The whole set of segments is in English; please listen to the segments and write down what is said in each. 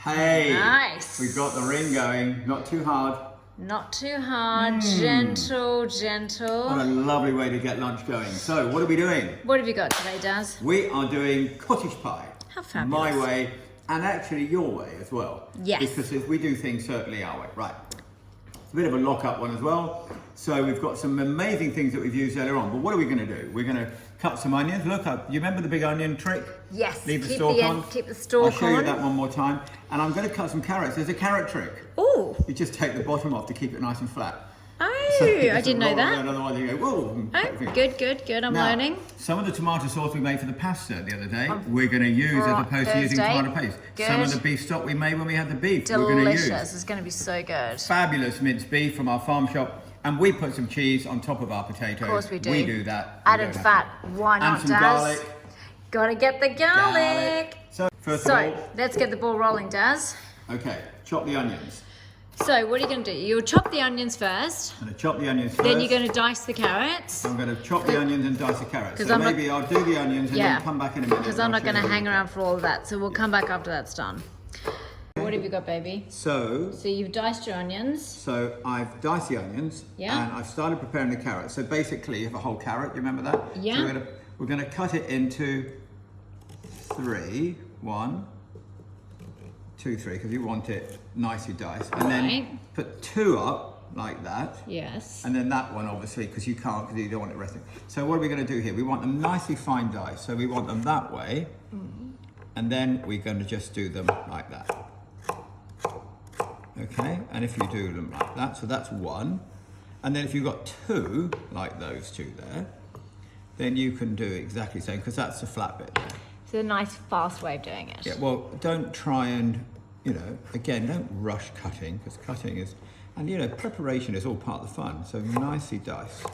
Hey, nice. We've got the ring going, not too hard. Not too hard, gentle. What a lovely way to get lunch going. So, what are we doing? What have you got today, Daz? We are doing cottage pie. How fabulous. My way, and actually your way as well. Yes. Because we do things certainly our way. Right. It's a bit of a lock-up one as well. So we've got some amazing things that we've used earlier on. But what are we going to do? We're going to cut some onions. Look up. You remember the big onion trick? Yes. Leave the stalk on. Keep the stalk on. I'll show you that one more time. And I'm going to cut some carrots. There's a carrot trick. Oh. You just take the bottom off to keep it nice and flat. Oh, So I didn't know that. Otherwise you go, whoa. Oh, good. I'm Now, learning. some of the tomato sauce we made for the pasta the other day, we're going to use as opposed to using Thursday. tomato paste. Good. Some of the beef stock we made when we had the beef, we're going to use. Delicious. It's going to be so good. Fabulous minced beef from our farm shop. And we put some cheese on top of our potatoes. Of course we do. We do that. Added fat. Why not, And some Daz? garlic. Gotta get the garlic. So, first of all, let's get the ball rolling, Daz. okay, chop the onions. So, what are you going to do? You'll chop the onions first. I'm going to chop the onions first. Then you're going to dice the carrots. I'm going to chop the onions and dice the carrots. 'Cause So I'm not- maybe I'll do the onions and then come back in a minute. Because I'm not going to hang around for all of that. So we'll come back after that's done. What have you got, baby? So you've diced your onions. So I've diced the onions, Yeah. and I've started preparing the carrots. So basically, you have a whole carrot. You remember that? Yeah. So we're gonna cut it into three. 1, 2, 3, because you want it nicely diced, and then Right. put 2 up like that. Yes. And then that one, obviously, because you can't, because you don't want it resting. So what are we going to do here? We want them nicely fine diced. So we want them that way, and then we're going to just do them like that. Okay, and if you do them like that, so that's 1. And then if you've got 2, like those 2 there, then you can do exactly the same, because that's the flat bit there. It's a nice, fast way of doing it. Yeah, well, don't try and, again, don't rush cutting, because cutting is, and preparation is all part of the fun. So nicely diced.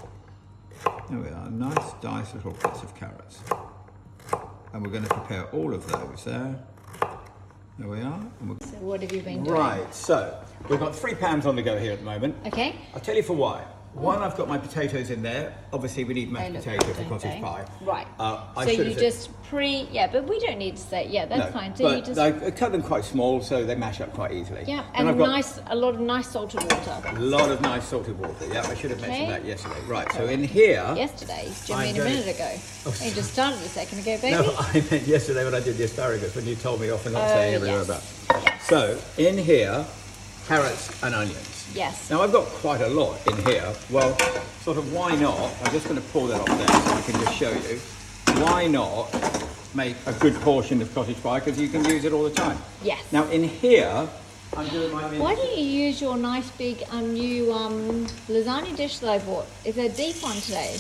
There we are, nice diced little bits of carrots. And we're going to prepare all of those there. There we are. And So what have you been doing? right, so we've got 3 pans on the go here at the moment. Okay. I'll tell you for why. One, I've got my potatoes in there. Obviously, we need mashed potatoes for cottage pie. Right. I So should you have just but we don't need to say, that's fine. So but you just, I cut them quite small, so they mash up quite easily. yeah, And and I've got a lot of nice salted water. a lot of nice salted water. Yeah, I should have mentioned Okay. that yesterday. Right, so in here. Yesterday, do you mean a going- minute ago? You just started a second ago, baby. No, I meant yesterday when I did the asparagus, when you told me off and not saying everything yes. about. So in here, carrots and onions. Yes. Now I've got quite a lot in here. Well, sort of why not? I'm just going to pour that off there so I can just show you. Why not make a good portion of cottage pie, because you can use it all the time. Yes. Now in here, I'm doing my Why don't you use your nice big new lasagna dish that I bought? It's a deep one today.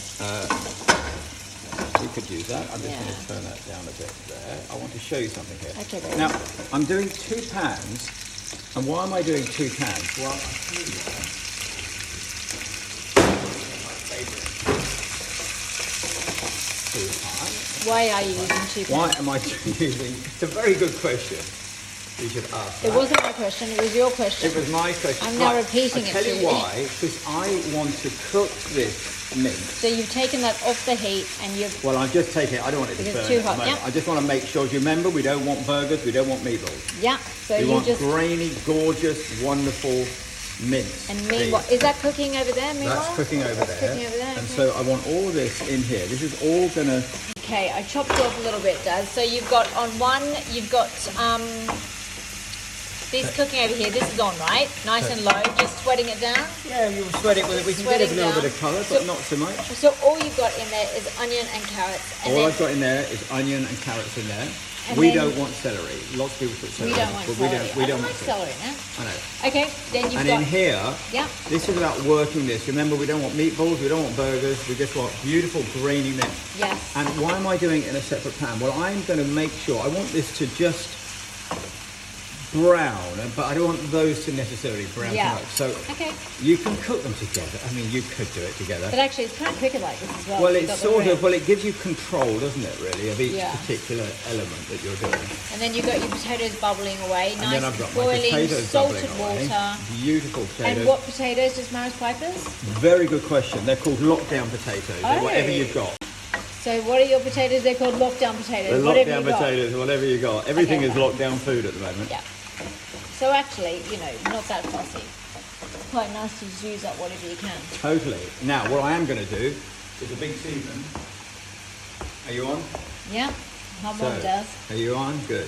We could use that. I'm just going to turn that down a bit there. I want to show you something here. Okay, baby. Now, I'm doing 2 pans. And why am I doing 2 pans? Well, I'll tell you why. My favourite 2 pans. Why are you using 2 Why pans? am I using... It's a very good question. You should ask It that. wasn't my question, it was your question. It was my question. I'm now repeating it I'll tell to you you. why. Because I want to cook this mince. So you've taken that off the heat and you've... Well, I'm just taking it. I don't want it to Because burn it's too at the hot, moment. yeah. I just want to make sure. Do you remember? We don't want burgers. We don't want meatballs. Yeah, so We you want just... grainy, gorgeous, wonderful mince. And meanwhile, is that cooking over there, meanwhile? That's cooking over That's there. cooking over there, And okay. so I want all this in here. This is all gonna. Okay, I chopped it off a little bit, Daz. So you've got on one, you've got this cooking over here. This is on, right? Nice and low, just sweating it down. Yeah, you sweat it with it. We can give it a little bit of colour, but not so much. So all you've got in there is onion and carrots. And All then I've got in there is onion and carrots in there. And We then- don't want celery. Lots of people put we celery. don't want but celery. We don't I want like celery now. I know. Okay, then you've And got... in here, Yeah. this is about working this. Remember, we don't want meatballs, we don't want burgers, we just want beautiful grainy mince. Yes. And why am I doing it in a separate pan? Well, I'm going to make sure, I want this to just brown, but I don't want those to necessarily brown Yeah. too much. So Okay. you can cook them together. I mean, you could do it together. But actually, it's kind of quicker like this as well. Well, You've it's got the sort rim. of, well, it gives you control, doesn't it, really, of each Yeah. particular element that you're doing. And then you've got your potatoes bubbling away. And Nice then I've got my boiling, potatoes salted bubbling away. water. Beautiful potatoes. And what potatoes does Maris Pipers? Very good question. They're called lockdown potatoes. They're Oh. whatever you've got. So what are your potatoes? They're called lockdown potatoes. They're Whatever lockdown you got. potatoes, whatever you got. Everything Okay, is fine. lockdown food at the moment. Yeah. So actually, you know, not that fussy. It's quite nice to just use up whatever you can. Totally. Now, what I am going to do is a big season. Are you on? Yeah, how mom does. Are you on? Good.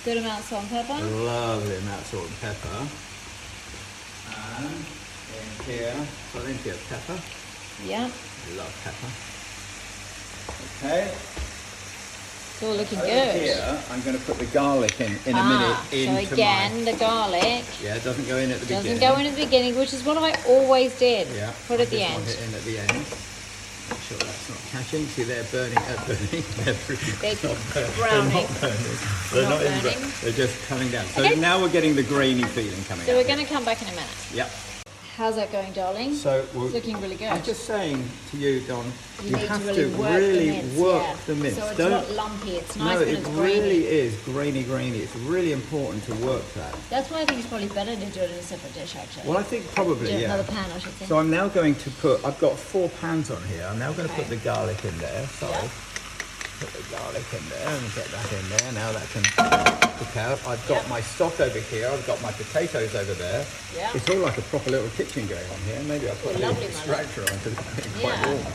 Good amount of salt and pepper. Lovely amount of salt and pepper. And in here, plenty of pepper. Yeah. Love pepper. Okay. It's all looking Over good. here, I'm going to put the garlic in a minute into so again, the garlic Yeah, it doesn't go in at the beginning. doesn't go in at the beginning, which is what I always did. Yeah. Put I at the just end. want it in at the end. Make sure that's not catching. See, they're burning. They're browning. They're Not not in. burning. They're just coming down. So Okay. now we're getting the grainy feeling coming So out. we're going to come back in a minute. Yep. How's that going, darling? So It's looking really good. I'm just saying to you, Don, you need have to really work really the mince, work yeah. the mince. So it's Don't. not lumpy. It's nice No, when it it's grainy. really is grainy. It's really important to work that. That's why I think it's probably better to do it in a separate dish, actually. Well, I think probably, Do it in yeah. another pan, I should say. So I'm now going to put, I've got 4 pans on here. I'm now going to put Okay. the garlic in there. Sorry. Yeah. Put the garlic in there and get that in there. Now that can cook out. I've got Yeah. my stock over here. I've got my potatoes over there. Yeah. It's all like a proper little kitchen going on here. Maybe I'll put a little lovely, my love. extractor on because it's getting quite Yeah. warm.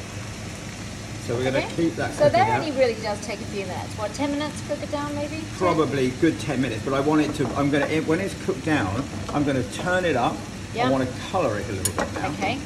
So we're going to Okay. keep that So cooking that out. only really does take a few minutes. What, 10 minutes to cook it down, maybe? 10? Probably good 10 minutes, but I want it to, I'm going to, when it's cooked down, I'm going to turn it up. Yeah. I want to colour it a little bit now. Okay.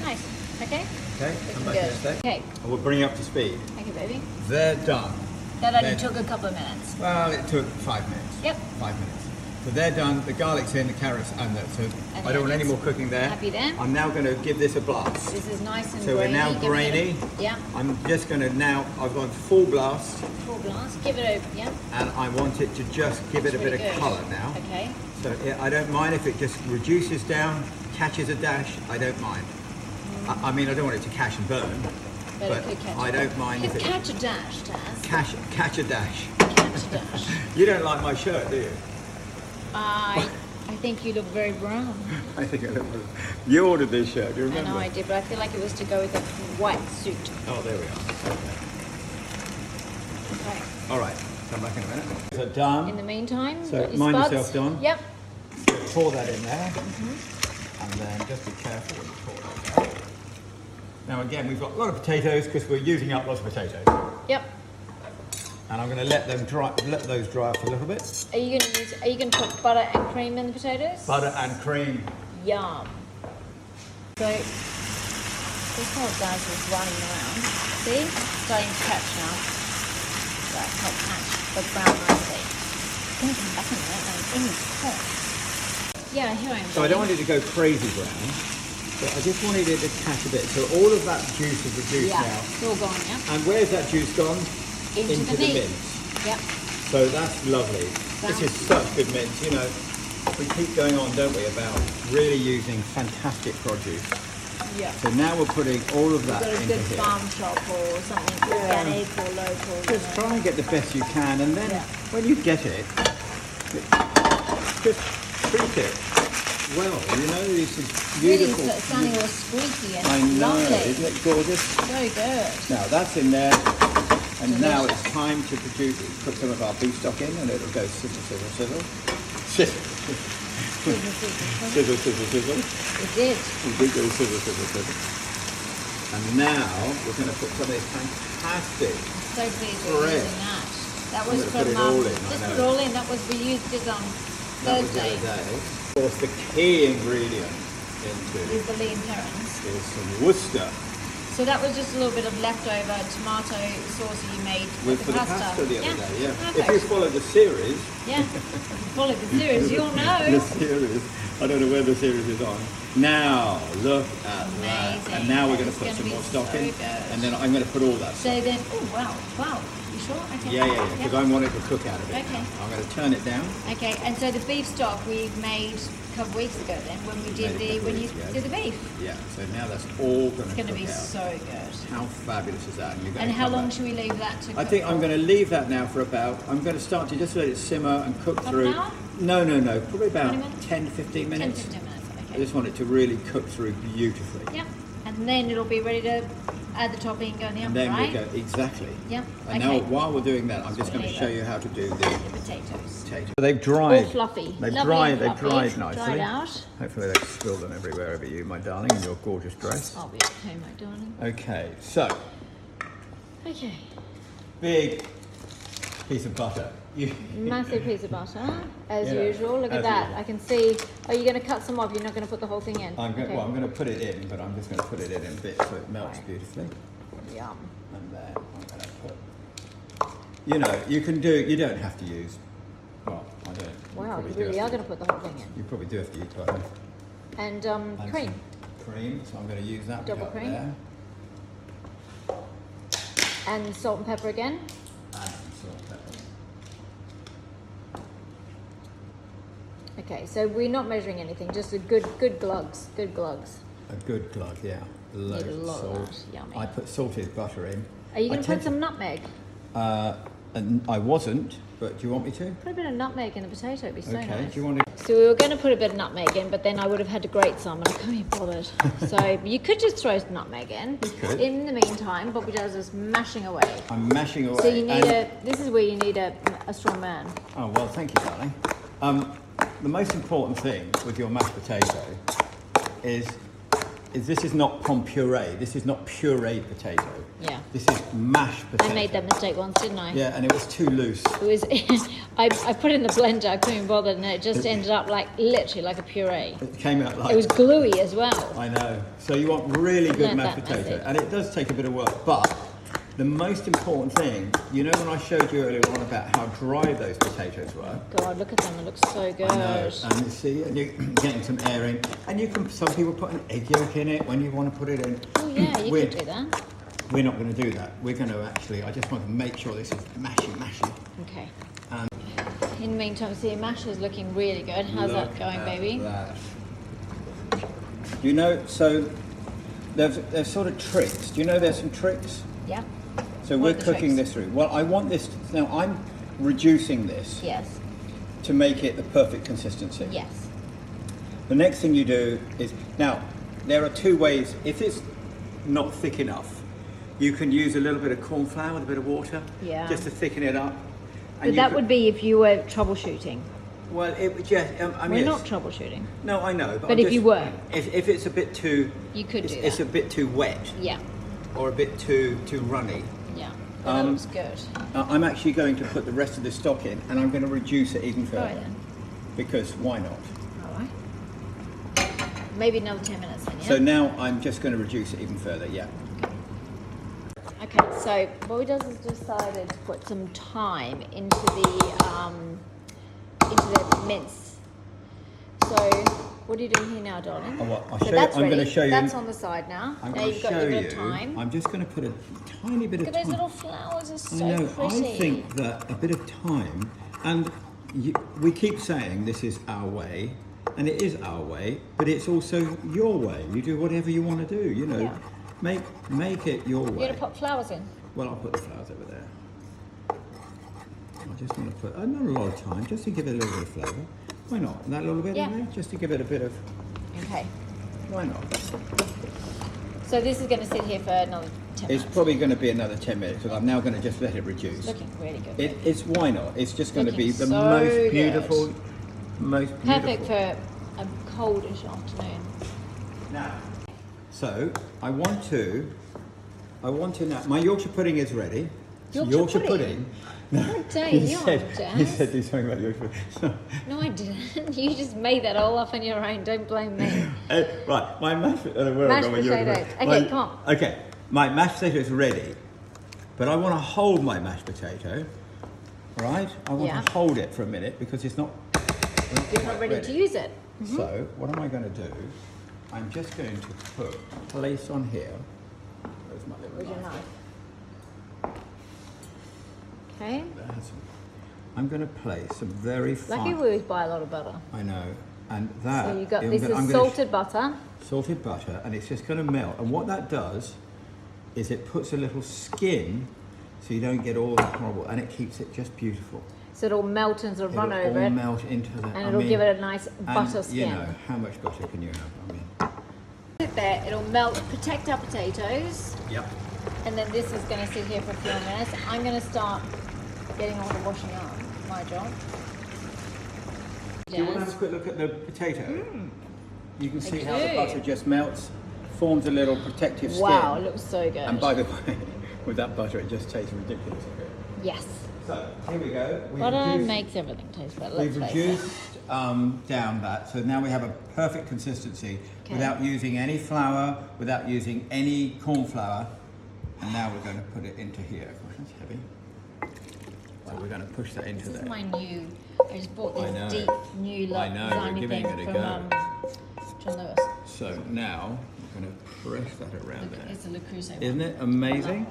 Nice. Okay. Okay, come back in a sec. Okay. And we'll bring you up to speed. Okay, baby. They're done. That only Then- took a couple of minutes. Well, it took 5 minutes. Yep. 5 minutes. So they're done. The garlic's in, the carrots, and that. So And I don't want any onions. more cooking there. Happy there? I'm now going to give this a blast. This is nice and So grainy. we're now Give it a- grainy. Yeah. I'm just going to now, I've gone full blast, Full blast. Give it a, yeah. and I want it to just give it a Really bit of good. colour now. Okay. So I don't mind if it just reduces down, catches a dash, I don't mind. I mean, I don't want it to catch and burn, But but it could catch I a don't mind if Could it catch a dash, Taz. catch a dash. Catch a dash. You don't like my shirt, do you? I think you look very brown. I think I look. You ordered this shirt, do you I remember? know I did, but I feel like it was to go with a white suit. Oh, there we are. Okay. All right, come back in a minute. So done. In the meantime, So got your mind spuds. yourself, Dawn. Yep. Pour that in there, and then just be careful when you pour that out. Now again, we've got a lot of potatoes because we're using up lots of potatoes, Yep. and I'm going to let them dry. Let those dry up a little bit. Are you gonna put butter and cream in the potatoes? Butter and cream. Yum. So this whole Dazzler's running around. See? Starting to catch now. Right, help catch the brown nicely. It's gonna come back in a minute and in it's hot. Yeah, here I am. So I don't want it to go crazy brown, but I just wanted it to catch a bit. So all of that juice is reduced Yeah, now. it's all gone, yeah? And where's that juice gone? Into the meat. mince. Yep. So that's lovely. Wow. This is such good mince. You know, we keep going on, don't we, about really using fantastic produce. Yeah. So now we're putting all of that Got a into good here. farm shop or something organic or local. you Just know. try and get the best you can, and then Yeah. when you get it, just treat it well. You know, this is Really beautiful. sounding all squeaky and I know, lovely. isn't it gorgeous? Very good. Now that's in there, and now Delicious. it's time to put some of our beef stock in, and it'll go sizzle, sizzle, sizzle. Sizzle, sizzle, sizzle, sizzle. It did. We do go sizzle, sizzle, sizzle. And now we're going to put some of this fantastic. So pleased with Bread. using that. That I'm was gonna put from it all in, I just know. put it all in. That was we used it on That was the Thursday. other day. Of course, the key ingredient into Is the lean herrings. is some Worcester So that was just a little bit of leftover tomato sauce that you made with with for the pasta the other yeah. day. Yeah. Perfect. If you follow the series, Yeah. If you follow the series, you'll the know. series. I don't know where the series is on. Now look at that. Amazing. And now we're going It's to put gonna some be more stock so in, good. and then I'm going to put all that. So then, oh wow. You sure? Okay. Yeah. Because I want it to cook out a bit. Okay. Now. I'm going to turn it down. Okay, and so the beef stock we made a couple of weeks ago then when we did Made a couple when of you weeks ago. did the beef. Yeah. So now that's all going It's to going to cook be out. so good. How fabulous is that? You're going And to how come long back. should we leave that to cook? I think I'm for? going to leave that now for about. I'm going to start to just let it simmer and cook Half an through. hour? No. Probably about 20 minutes? 10 to 15 10 minutes. 15 minutes. I Okay. just want it to really cook through beautifully. Yep. And then it'll be ready to add the topping and go in the And oven, then right? we'll go exactly. Yep. And Okay. now while we're doing that, I'm just So going to leave show it. you how to do the The potatoes. potatoes. They've dried. All fluffy. They've Lovely dried. and They've fluffy. dried nicely. Dried out. Hopefully they've spilled them everywhere over you, my darling, in your gorgeous dress. I'll be okay, my darling. Okay, so Okay. big piece of butter. Massive piece of butter, as Yeah, usual. Look at as that. usual. I can see. Are you going to cut some off? You're not going to put the whole thing in? I'm going, Okay. well, I'm going to put it in, but I'm just going to put it in bits so it melts Right. beautifully. Yum. And then I'm going to put. You know, you can do. You don't have to use. Well, I don't. Wow, probably you do really have are to- going to put the whole thing in. You probably do have to use butter. And And cream. some cream, so I'm going to use that Double bit up cream. there. And salt and pepper again. And some salt and pepper. Okay, so we're not measuring anything, just a good glugs. Good glugs. A good glug, yeah. Loads Need a of lot of salt. that, yummy. I put salted butter in. Are you I going to tend put some nutmeg? And I wasn't, but do you want me to? Put a bit of nutmeg in the potato, it'd be so Okay. nice. Do you want to? So we were going to put a bit of nutmeg in, but then I would have had to grate some, and I couldn't be bothered. So you could just throw some nutmeg in. could. In the meantime, Bobby does is mashing away. I'm mashing away. So you need and- this is where you need a strong man. Oh well, thank you, darling. The most important thing with your mashed potato is this is not pom puree. This is not pureed potato. Yeah. This is mashed potato. I made that mistake once, didn't I? Yeah, and it was too loose. It was. I put it in the blender. I couldn't be bothered, and it just ended up like literally like a puree. It came out like. It was gluey as well. I know. So you want really good Not mashed that potato, messy. and it does take a bit of work. But the most important thing, you know, when I showed you earlier on about how dry those potatoes were. God, look at them. It looks so good. I know, and you see, and you're getting some air in, and you can. Some people put an egg yolk in it when you want to put it in. Oh yeah, you We're- could do that. We're not going to do that. We're going to actually. I just want to make sure this is mashy. Okay. And In the meantime, see, mash is looking really good. How's that look going, at baby? that. You know, so there's sort of tricks. Do you know there's some tricks? Yeah. So What we're are the cooking tricks? this through. Well, I want this. Now I'm reducing this Yes. to make it the perfect consistency. Yes. The next thing you do is now there are two ways. If it's not thick enough, you can use a little bit of corn flour with a bit of water, Yeah. just to thicken it up. But you that could- would be if you were troubleshooting. well, it would just. I mean, We're it's- not troubleshooting. No, I know. But I'm if just- you were. if it's a bit too, You could do it's that. a bit too wet Yeah. or a bit too runny. Yeah. But that looks good. I'm actually going to put the rest of the stock in, and I'm going to reduce it even further. Right then. Because why not? All right. Maybe another 10 minutes then, yeah? So now I'm just going to reduce it even further. Yeah. Okay, so what we does is decided to put some thyme into the mince. So what are you doing here now, darling? Oh, well, I'll So show you- that's I'm ready. gonna show you- That's on the side now. I'm Now going to you've got show your bit you. of thyme. I'm just going to put a tiny bit Look of at those thyme. little flowers. They're so I know. pretty. I think that a bit of thyme, and we keep saying this is our way, and it is our way, but it's also your way. You do whatever you want to do. You know, Yeah. make it your You're way. going to put flowers in. Well, I'll put the flowers over there. I just want to put not a lot of time, just to give it a little bit of flavour. Why not? That little bit Yeah. in there, just to give it a bit of. Okay. Why not? So this is going to sit here for another 10 It's minutes. probably going to be another 10 minutes, because I'm now going to just let it reduce. It's looking really good. It's why not? It's just going to be Looking the so most good. beautiful, most beautiful. Perfect for a coldish afternoon. Now, so I want to now. My Yorkshire pudding is ready. Yorkshire pudding? What day he you on, said, he Jazz? said do something about Yorkshire pudding. No, I didn't. You just made that all up on your own. Don't blame me. Right, my mashed Mashed potatoes. Okay, come on. Okay, my mashed potato is ready, but I want to hold my mashed potato. Right, I want Yeah. to hold it for a minute because it's not. You're not ready to use it. So what am I going to do? I'm just going to place on here. Where's my little With your knife? knife. Okay. That's- I'm going to place some very fine. Lucky we always buy a lot of butter. I know, and that. So you got I'm this gonna- I'm is gonna salted butter. salted butter, and it's just going to melt. And what that does is it puts a little skin, so you don't get all the horrible, and it keeps it just beautiful. So it'll melt and sort of run It'll over all it. melt into the. And it'll give it a nice butter and, skin. You know, how much butter can you have? I mean. Sit there, it'll melt, protect our potatoes, Yep. and then this is going to sit here for a few minutes. I'm going to start getting on the washing up. My job. Do you want to have a Jazz. quick look at the potato? You can see how the do. butter just melts, forms a little protective skin. Wow, it looks so good. And by the way, with that butter, it just tastes ridiculous. Yes. So here we go. Butter makes everything taste better. Let's We've face it. reduced down that, so now we have a perfect consistency without using any flour, without using any corn flour. And now we're going to put it into here. Gosh, that's heavy. So we're going to push that into This there. is my new. I just bought I this know. deep new I know, we're lasagna giving thing it a from go. John Lewis. So now we're going to press that around there. It's a Le Creuset one. Isn't it amazing?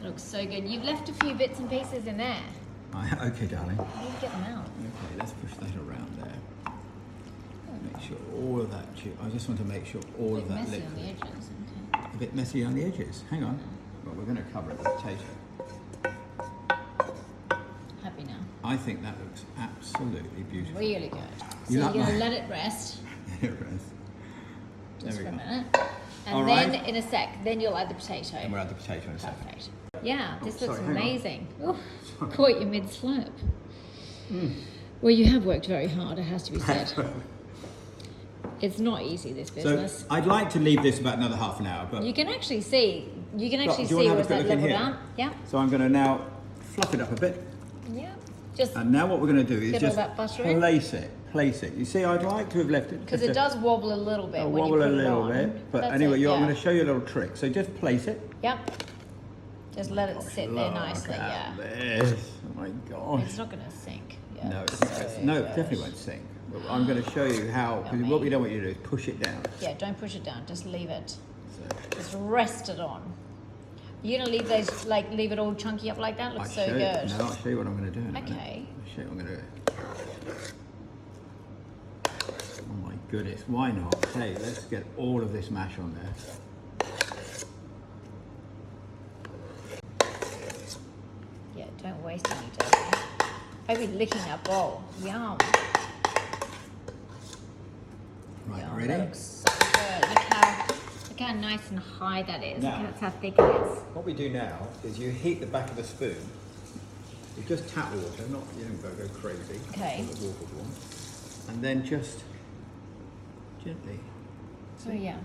It looks so good. You've left a few bits and pieces in there. Okay, darling. How do you get them out? Okay, let's push that around there. Make sure all of that. I just want to make sure all of that Messy on the liquid. edges. Okay. A bit messy on the edges. Hang on. Well, we're going to cover it with potato. Happy now. I think that looks absolutely beautiful. Really good. So You you're like going to mine? let it rest It is. just There for we a go. minute. And All then right. in a sec, then you'll add the potato. And we'll add the potato in a second. Perfect. Yeah, this looks sorry, hang on. amazing. Oh, caught you mid-slurp. Well, you have worked very hard, it has to be said. It's not easy, this So business. I'd like to leave this about another half an hour, but You can actually see. You can actually do you want see to have where a it's quick like look in leveled here? out. Yeah. So I'm going to now fluff it up a bit, Yeah. Just and now what we're going to do is Get all just that butter in? place it. You see, I'd like to have left it because just it does wobble a little bit. a when wobble you a put it little on. bit, but That's anyway, it, I'm yeah. going to show you a little trick. So just place it. Yep. Just let it sit there Look nicely. at Yeah. this. Oh my gosh. It's not going to sink. Yeah. No, it's so no, it good. definitely won't sink. But I'm going to show you how, because what we don't want you to do is push it down. Yeah. Don't push it down. Just leave it. So Just rest it on. You're gonna leave those leave it all chunky up like that. Looks so good. No, I'll show you what I'm going to do. in a minute. Okay. I'll show you what I'm going to do. Oh my goodness, why not? Hey, let's get all of this mash on there. Yeah. Don't waste any dough. I'll be licking that bowl. Yum. Right, Yum, ready? That looks so good. Look how nice and high that is. Now- Look how thick it is. What we do now is you heat the back of the spoon. You just tap water, not you don't go crazy. Okay. All the water's warm. And then just gently Oh yeah.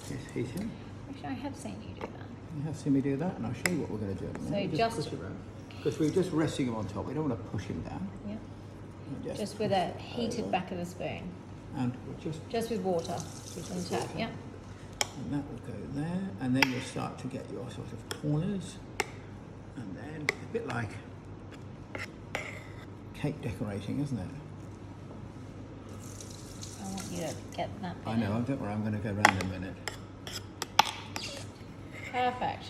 just heat it. Actually, I have seen you do that. You have seen me do that, and I'll show you what we're going to do. So We'll just- push it around. Because we're just resting him on top. We don't want to push him down. Yeah. We'll Just with a heated back of the spoon. And we'll just Just with water. And tap. Yeah. and that will go there, and then you'll start to get your sort of corners, and then a bit like cake decorating, isn't it? I want you to get that. I bit know. in. Don't worry. I'm going to go around in a minute. Perfect.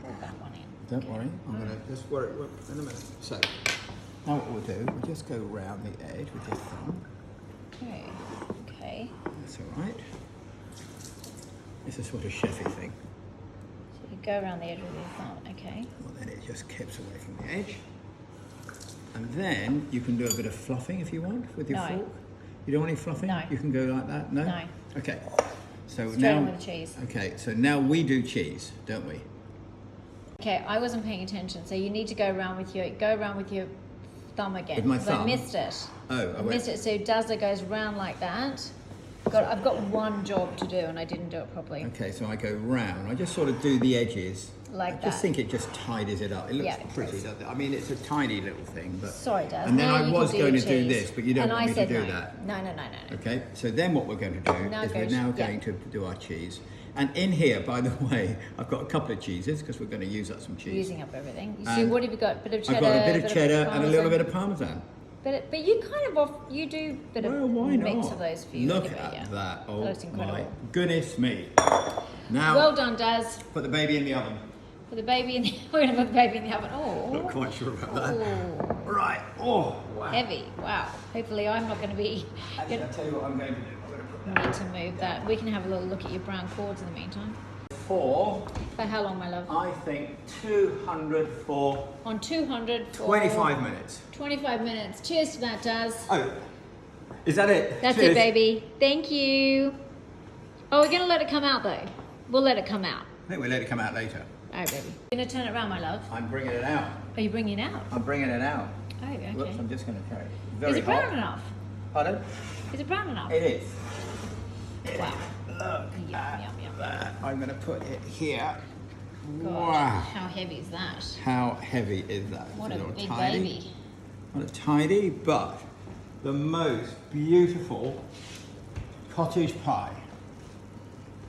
Pull that one in. Don't worry. I'm going to just worry in a minute. So now what we'll do, we'll just go round the edge with your thumb. Okay. Okay. That's all right. It's a sort of chefy thing. So you go around the edge with your thumb. Okay. Well, then it just keeps away from the edge. And then you can do a bit of fluffing if you want with your No. fork. You don't want any fluffing? No. You can go like that? No? No. Okay. So Straight now on with the cheese. Okay, so now we do cheese, don't we? Okay. I wasn't paying attention, so you need to go around with your thumb again. With my 'cause I thumb? missed it. Oh, I missed it. So Dazzler goes round like that. I've got one job to do, and I didn't do it properly. Okay, so I go round. I just sort of do the edges. Like I just that. think it just tidies it up. It looks Yeah, it pretty, does. doesn't it? I mean, it's a tiny little thing, but... Sorry, Daz. And then Now I you was can do going your to do cheese. this, but you don't And want I me said to do no. that. No. Okay, so then what we're going to do Now is we're goes- now yeah. going to do our cheese. And in here, by the way, I've got a couple of cheeses because we're going to use up some cheese. Using up everything. So And what have you got? Bit of cheddar. I've got a bit of cheddar and a little parmesan? bit of parmesan. But you kind of you do a bit Well, of why mix not? of those for you. Look anyway, at yeah. that. Oh That's incredible. my goodness me. Now, Well done, Daz. put the baby in the oven. Put the baby in. We're gonna put the baby in the oven. Not Oh. quite sure about that. Oh. Right. Oh, wow. Heavy. Wow. Hopefully, I'm not going to be. Actually, I'll tell you what I'm going to do. I'm going to put that Need to move that. We can have a little look at your brown cords in the meantime. for, For how long, my love? I think, 200 for On 200 for 25 minutes. 25 minutes. Cheers to that, Daz. Oh, is that it? That's Cheers. it, baby. Thank you. Oh, we're going to let it come out, though. We'll let it come out. I think we'll let it come out later. Alright, baby. You're gonna turn it around, my love. I'm bringing it out. Are you bringing it out? I'm bringing it out. Oh, okay. Whoops, I'm just going to carry it. Very Is it brown hot. enough? Pardon? Is it brown enough? It is. Wow. Look Yum, at yum, yum. that. I'm going to put it here. God, Wow. how heavy is that? How heavy is that? What It's a little big tidy. baby. Not a tidy, but the most beautiful cottage pie.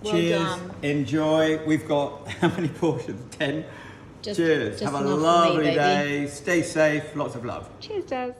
Well Cheers. done. Enjoy. We've got how many portions? 10. Just- Cheers. just Have a enough for me, lovely baby. day. Stay safe. Lots of love. Cheers, Daz.